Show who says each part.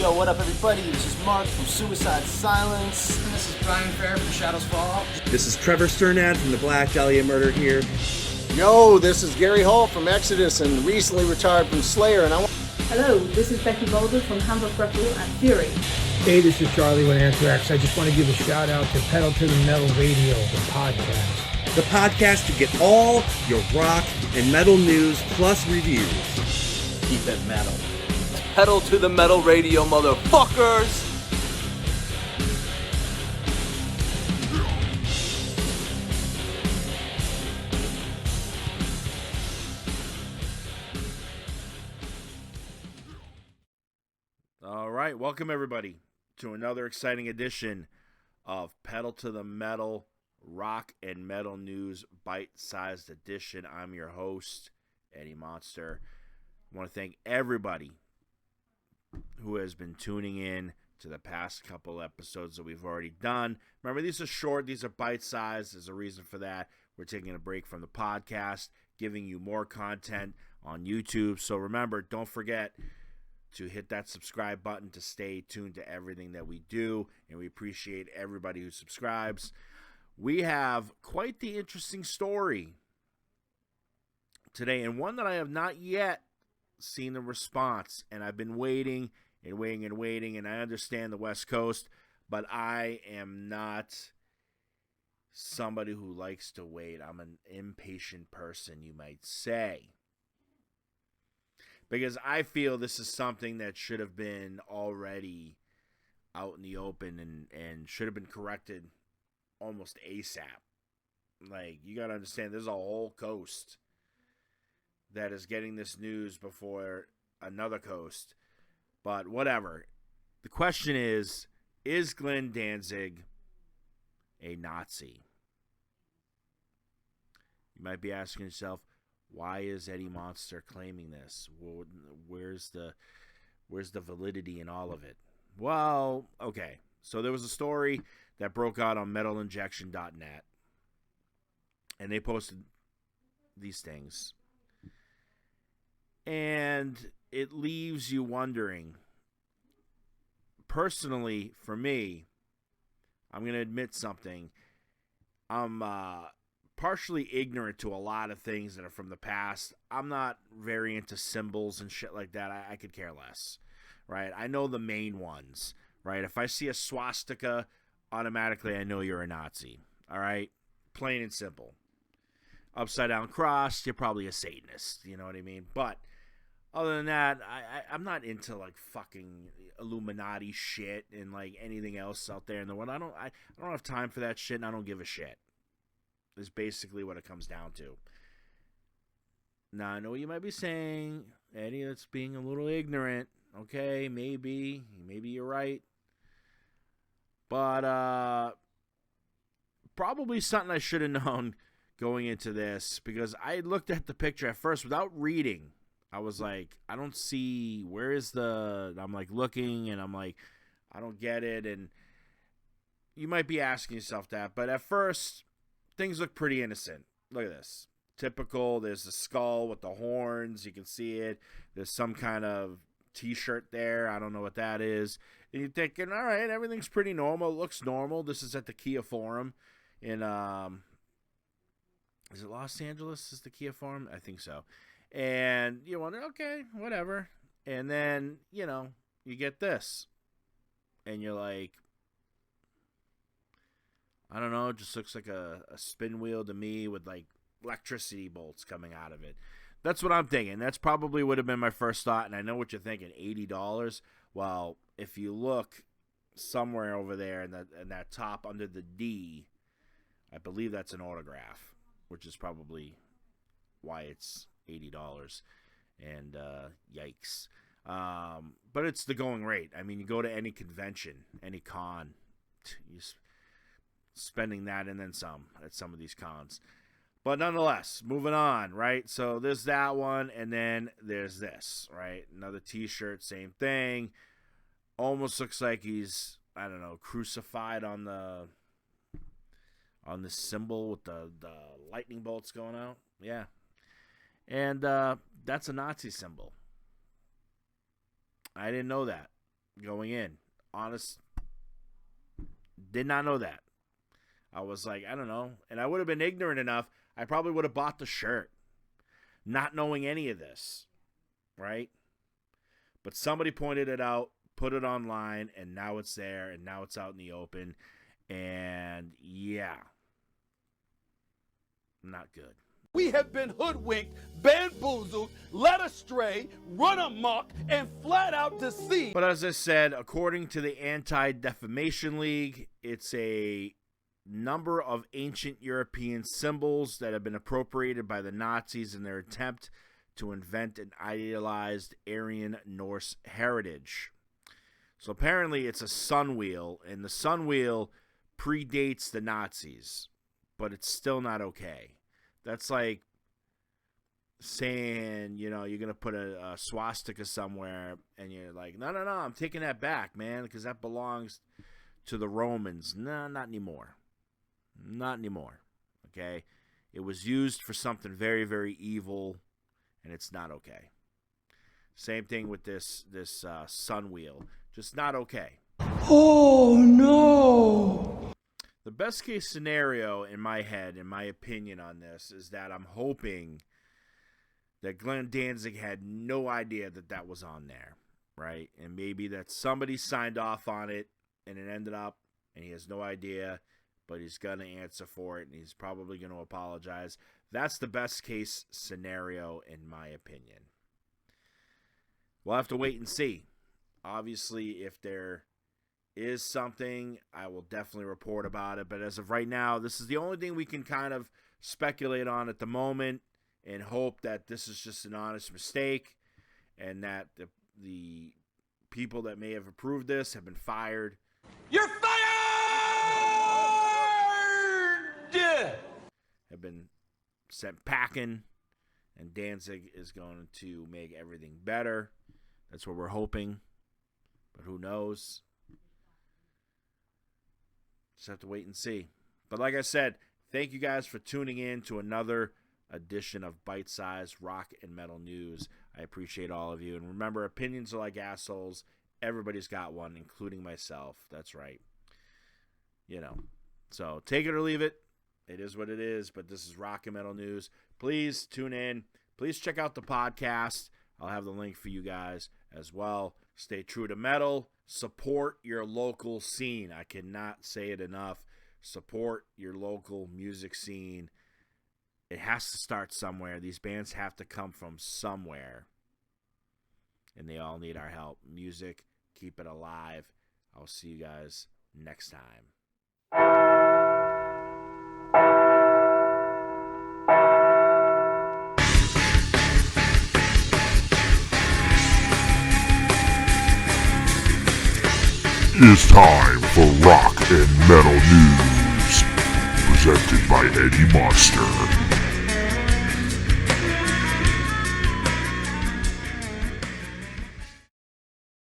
Speaker 1: Yo, what up, everybody? This is Mark from Suicide Silence.
Speaker 2: This is Brian Fair from Shadows Fall.
Speaker 3: This is Trevor Sternad from the Black Dahlia Murder here.
Speaker 4: Yo, this is Gary Hall from Exodus and recently retired from Slayer, and
Speaker 5: Hello, this is Becky Boulder from Hamburg Grapple and Fury.
Speaker 6: Hey, this is Charlie with Anthrax. I just want to give a shout out to Pedal to the Metal Radio, the podcast.
Speaker 3: The podcast to get all your rock and metal news plus reviews.
Speaker 1: Keep it metal. Pedal to the Metal Radio, motherfuckers!
Speaker 7: All right, welcome everybody to another exciting edition of Pedal to the Metal Rock and Metal News Bite-Sized Edition. I'm your host, Eddie Monster. I want to thank everybody who has been tuning in to the past couple episodes that we've already done. Remember, these are short, these are bite-sized. There's a reason for that. We're taking a break from the podcast, giving you more content on YouTube. So remember, don't forget to hit that subscribe button to stay tuned to everything that we do, and we appreciate everybody who subscribes. We have quite the interesting story today, and one that I have not yet seen the response, and I've been waiting, and I understand the West Coast, but I am not somebody who likes to wait. I'm an impatient person, you might say, because I feel this is something that should have been already out in the open and should have been corrected almost ASAP. Like, you got to understand, there's a whole coast that is getting this news before another coast. But whatever. The question is Glenn Danzig a Nazi? You might be asking yourself, why is Eddie Monster claiming this? Where's the validity in all of it? Well, okay. So there was a story that broke out on metalinjection.net, and they posted these things. And it leaves you wondering. Personally, for me, I'm going to admit something. I'm partially ignorant to a lot of things that are from the past. I'm not very into symbols and shit like that. I could care less, right? I know the main ones, right? If I see a swastika, automatically I know you're a Nazi, all right? Plain and simple. Upside down cross, you're probably a Satanist, you know what I mean? But other than that, I'm not into like fucking Illuminati shit and like anything else out there in the world. I don't have time for that shit, and I don't give a shit. Is basically what it comes down to. Now, I know what you might be saying, Eddie, that's being a little ignorant. Okay, maybe you're right. But probably something I should have known going into this, because I looked at the picture at first without reading. I was like, I don't see, where is the, I'm like looking, and I'm like, I don't get it. And you might be asking yourself that, but at first, things look pretty innocent. Look at this. Typical. There's the skull with the horns. You can see it. There's some kind of t-shirt there. I don't know what that is. And you're thinking, all right, everything's pretty normal. It looks normal. This is at the Kia Forum in, is it Los Angeles? Is the Kia Forum? I think so. And you wonder, okay, whatever. And then, you get this. And you're like, I don't know, it just looks like a spin wheel to me with like electricity bolts coming out of it. That's what I'm thinking. That's probably would have been my first thought, and I know what you're thinking, $80. Well, if you look somewhere over there in that top under the D, I believe that's an autograph, which is probably why it's $80. And yikes. But it's the going rate. I mean, you go to any convention, any con, you spending that and then some at some of these cons. But nonetheless, moving on, right? So there's that one, and then there's this, right? Another t-shirt, same thing. Almost looks like he's, I don't know, crucified on the symbol with the lightning bolts going out. Yeah. And that's a Nazi symbol. I didn't know that. going in. Honest, did not know that. I was like, I don't know. And I would have been ignorant enough, I probably would have bought the shirt, not knowing any of this, right? But somebody pointed it out, put it online, and now it's there, and now it's out in the open. And yeah, not good.
Speaker 1: We have been hoodwinked, bamboozled, led astray, run amok, and flat out deceived.
Speaker 7: But as I said, according to the Anti-Defamation League, it's a number of ancient European symbols that have been appropriated by the Nazis in their attempt to invent an idealized Aryan Norse heritage. So apparently it's a sun wheel, and the sun wheel predates the Nazis, but it's still not okay. That's like saying, you know, you're going to put a swastika somewhere, and you're like, no, I'm taking that back, man, because that belongs to the Romans. No, not anymore. Not anymore, okay? It was used for something very, very evil, and it's not okay. Same thing with this sun wheel. Just not okay.
Speaker 6: Oh, no.
Speaker 7: The best case scenario in my head, in my opinion on this, is that I'm hoping that Glenn Danzig had no idea that that was on there, right? And maybe that somebody signed off on it and it ended up, and he has no idea, but he's going to answer for it, and he's probably going to apologize. That's the best case scenario, in my opinion. We'll have to wait and see. Obviously, if there is something, I will definitely report about it. But as of right now, this is the only thing we can kind of speculate on at the moment, and hope that this is just an honest mistake, and that the people that may have approved this have been fired.
Speaker 1: You're fired!
Speaker 7: Have been sent packing, and Danzig is going to make everything better. That's what we're hoping, but who knows? Just have to wait and see. But like I said, thank you guys for tuning in to another edition of Bite Size Rock and Metal News. I appreciate all of you. And remember, opinions are like assholes. Everybody's got one, including myself. That's right. You know. So take it or leave it. It is what it is. But this is Rock and Metal News. Please tune in. Please check out the podcast. I'll have the link for you guys as well. Stay true to metal. Support your local scene. I cannot say it enough. Support your local music scene. It has to start somewhere. These bands have to come from somewhere. And they all need our help. Music, keep it alive. I'll see you guys next time.
Speaker 8: It's time for Rock and Metal News, presented by Eddie Monster.